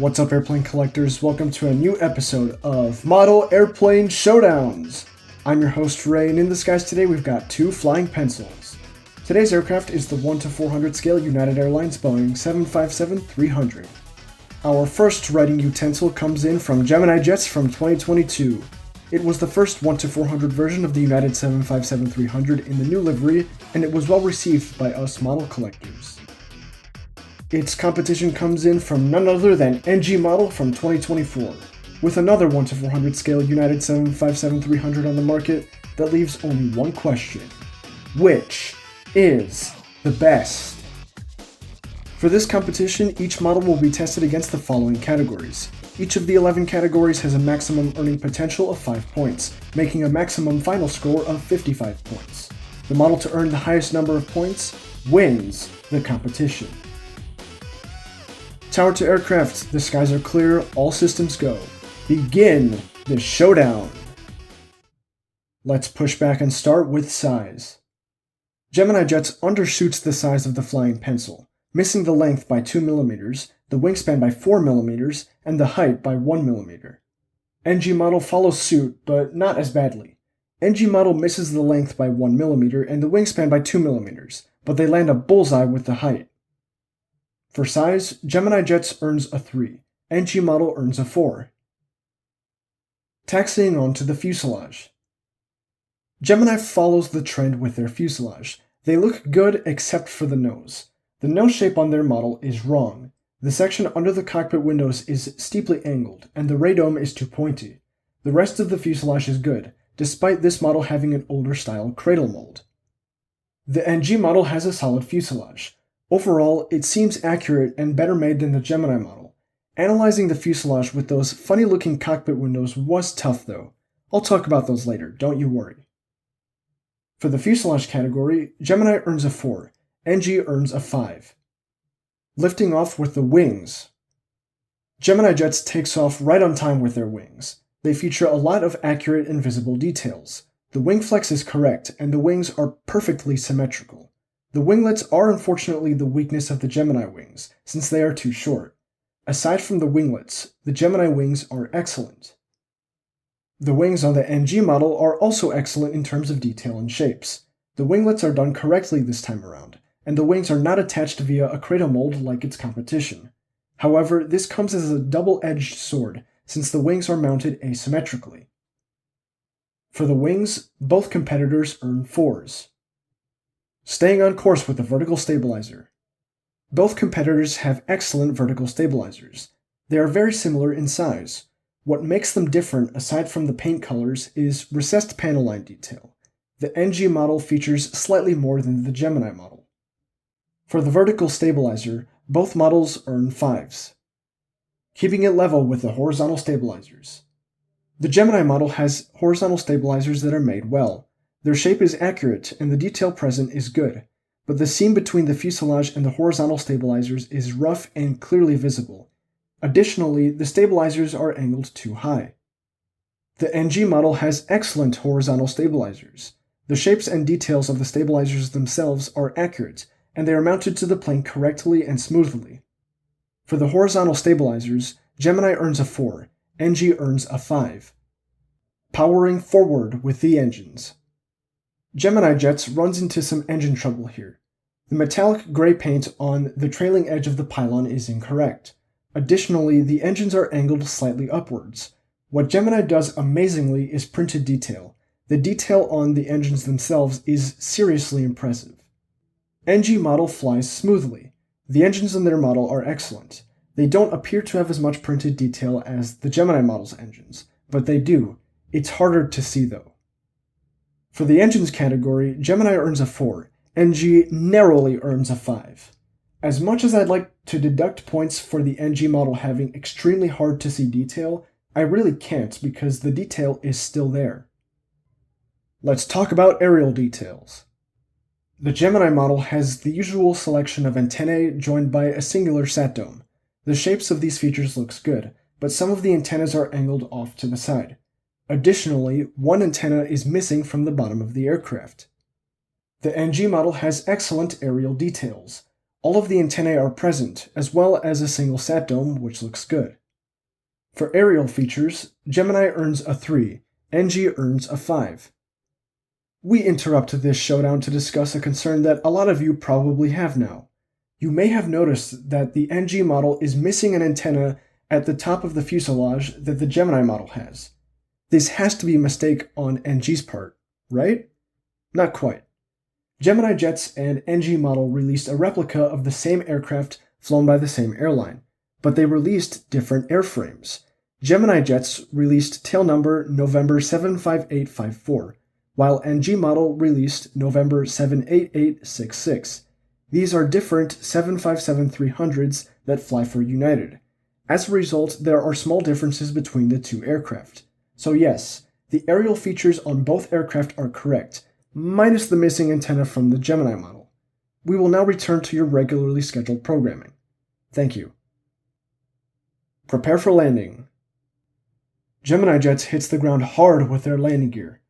What's up, airplane collectors? Welcome to a new episode of Model Airplane Showdowns. I'm your host Ray, and in the skies today we've got two flying pencils. Today's aircraft is the 1:400 scale United Airlines Boeing 757-300. Our first writing utensil comes in from Gemini Jets from 2022. It was the first 1:400 version of the United 757-300 in the new livery, and it was well received by us model collectors. Its competition comes in from none other than NG Model from 2024, with another 1:400 scale United 757-300 on the market that leaves only one question: which is the best? For this competition, each model will be tested against the following categories. Each of the 11 categories has a maximum earning potential of 5 points, making a maximum final score of 55 points. The model to earn the highest number of points wins the competition. Tower to aircraft, the skies are clear, all systems go. Begin the showdown! Let's push back and start with size. Gemini Jets undershoots the size of the flying pencil, missing the length by 2 mm, the wingspan by 4 mm, and the height by 1 mm. NG Model follows suit, but not as badly. NG Model misses the length by 1 mm and the wingspan by 2 mm, but they land a bullseye with the height. For size, Gemini Jets earns a 3, NG Model earns a 4. Taxiing on to the fuselage. Gemini follows the trend with their fuselage. They look good except for the nose. The nose shape on their model is wrong. The section under the cockpit windows is steeply angled, and the radome is too pointy. The rest of the fuselage is good, despite this model having an older style cradle mold. The NG model has a solid fuselage. Overall, it seems accurate and better made than the Gemini model. Analyzing the fuselage with those funny-looking cockpit windows was tough though. I'll talk about those later, don't you worry. For the fuselage category, Gemini earns a 4, NG earns a 5. Lifting off with the wings. Gemini Jets takes off right on time with their wings. They feature a lot of accurate and visible details. The wing flex is correct, and the wings are perfectly symmetrical. The winglets are unfortunately the weakness of the Gemini wings, since they are too short. Aside from the winglets, the Gemini wings are excellent. The wings on the NG model are also excellent in terms of detail and shapes. The winglets are done correctly this time around, and the wings are not attached via a cradle mold like its competition. However, this comes as a double-edged sword, since the wings are mounted asymmetrically. For the wings, both competitors earn 4s. Staying on course with the vertical stabilizer. Both competitors have excellent vertical stabilizers. They are very similar in size. What makes them different, aside from the paint colors, is recessed panel line detail. The NG model features slightly more than the Gemini model. For the vertical stabilizer, both models earn 5s. Keeping it level with the horizontal stabilizers. The Gemini model has horizontal stabilizers that are made well. Their shape is accurate and the detail present is good, but the seam between the fuselage and the horizontal stabilizers is rough and clearly visible. Additionally, the stabilizers are angled too high. The NG model has excellent horizontal stabilizers. The shapes and details of the stabilizers themselves are accurate, and they are mounted to the plane correctly and smoothly. For the horizontal stabilizers, Gemini earns a 4, NG earns a 5. Powering forward with the engines. Gemini Jets runs into some engine trouble here. The metallic gray paint on the trailing edge of the pylon is incorrect. Additionally, the engines are angled slightly upwards. What Gemini does amazingly is printed detail. The detail on the engines themselves is seriously impressive. NG model flies smoothly. The engines in their model are excellent. They don't appear to have as much printed detail as the Gemini model's engines, but they do. It's harder to see though. For the engines category, Gemini earns a 4, NG narrowly earns a 5. As much as I'd like to deduct points for the NG model having extremely hard to see detail, I really can't because the detail is still there. Let's talk about aerial details. The Gemini model has the usual selection of antennae joined by a singular sat dome. The shapes of these features looks good, but some of the antennas are angled off to the side. Additionally, one antenna is missing from the bottom of the aircraft. The NG model has excellent aerial details. All of the antennae are present, as well as a single sat dome, which looks good. For aerial features, Gemini earns a 3, NG earns a 5. We interrupt this showdown to discuss a concern that a lot of you probably have now. You may have noticed that the NG model is missing an antenna at the top of the fuselage that the Gemini model has. This has to be a mistake on NG's part, right? Not quite. Gemini Jets and NG model released a replica of the same aircraft flown by the same airline, but they released different airframes. Gemini Jets released tail number November 75854, while NG model released November 78866. These are different 757-300s that fly for United. As a result, there are small differences between the two aircraft. So yes, the aerial features on both aircraft are correct, minus the missing antenna from the Gemini model. We will now return to your regularly scheduled programming. Thank you. Prepare for landing. Gemini Jets hits the ground hard with their landing gear.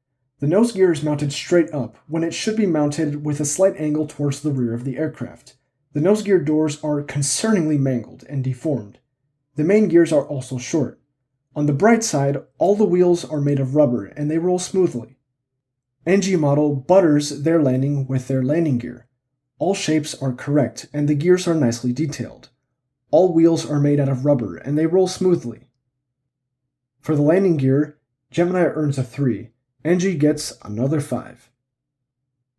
The nose gear is mounted straight up, when it should be mounted with a slight angle towards the rear of the aircraft. The nose gear doors are concerningly mangled and deformed. The main gears are also short. On the bright side, all the wheels are made of rubber and they roll smoothly. NG model butters their landing with their landing gear. All shapes are correct and the gears are nicely detailed. All wheels are made out of rubber and they roll smoothly. For the landing gear, Gemini earns a 3. NG gets another 5.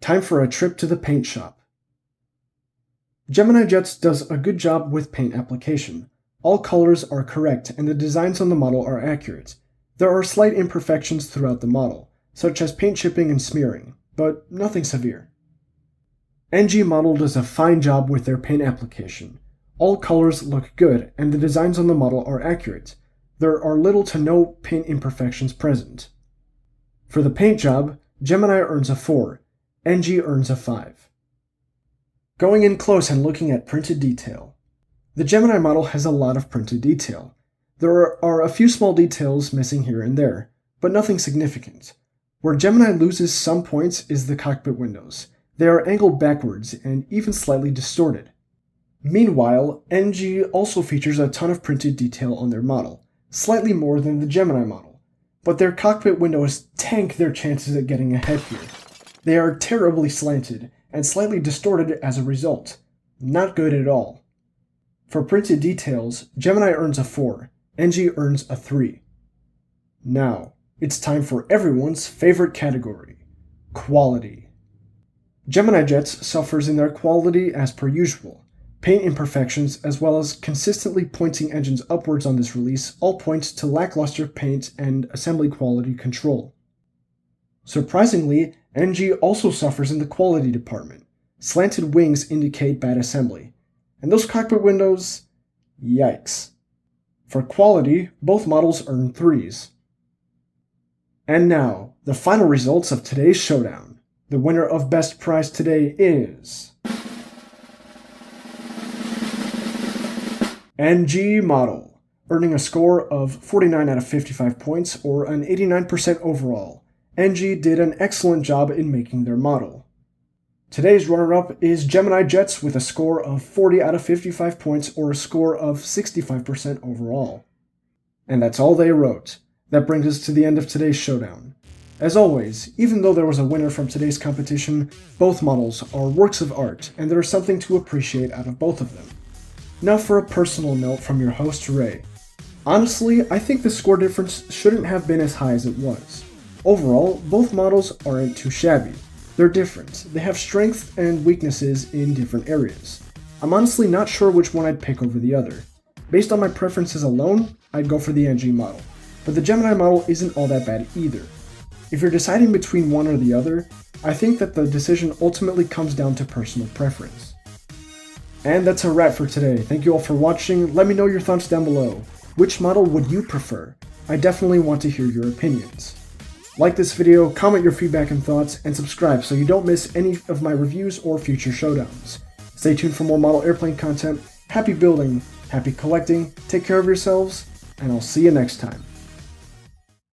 Time for a trip to the paint shop. Gemini Jets does a good job with paint application. All colors are correct and the designs on the model are accurate. There are slight imperfections throughout the model, such as paint chipping and smearing, but nothing severe. NG model does a fine job with their paint application. All colors look good and the designs on the model are accurate. There are little to no paint imperfections present. For the paint job, Gemini earns a 4, NG earns a 5. Going in close and looking at printed detail. The Gemini model has a lot of printed detail. There are a few small details missing here and there, but nothing significant. Where Gemini loses some points is the cockpit windows. They are angled backwards and even slightly distorted. Meanwhile, NG also features a ton of printed detail on their model, slightly more than the Gemini model. But their cockpit windows tank their chances at getting ahead here. They are terribly slanted and slightly distorted as a result. Not good at all. For printed details, Gemini earns a 4, NG earns a 3. Now, it's time for everyone's favorite category, quality. Gemini Jets suffers in their quality as per usual. Paint imperfections, as well as consistently pointing engines upwards on this release, all point to lackluster paint and assembly quality control. Surprisingly, NG also suffers in the quality department. Slanted wings indicate bad assembly. And those cockpit windows? Yikes. For quality, both models earn 3s. And now, the final results of today's showdown. The winner of Best Prize today is NG model, earning a score of 49 out of 55 points, or an 89% overall. NG did an excellent job in making their model. Today's runner-up is Gemini Jets with a score of 40 out of 55 points, or a score of 65% overall. And that's all they wrote. That brings us to the end of today's showdown. As always, even though there was a winner from today's competition, both models are works of art, and there is something to appreciate out of both of them. Now for a personal note from your host, Ray. Honestly, I think the score difference shouldn't have been as high as it was. Overall, both models aren't too shabby. They're different. They have strengths and weaknesses in different areas. I'm honestly not sure which one I'd pick over the other. Based on my preferences alone, I'd go for the NG model. But the Gemini model isn't all that bad either. If you're deciding between one or the other, I think that the decision ultimately comes down to personal preference. And that's a wrap for today. Thank you all for watching. Let me know your thoughts down below. Which model would you prefer? I definitely want to hear your opinions. Like this video, comment your feedback and thoughts, and subscribe so you don't miss any of my reviews or future showdowns. Stay tuned for more model airplane content. Happy building, happy collecting, take care of yourselves, and I'll see you next time.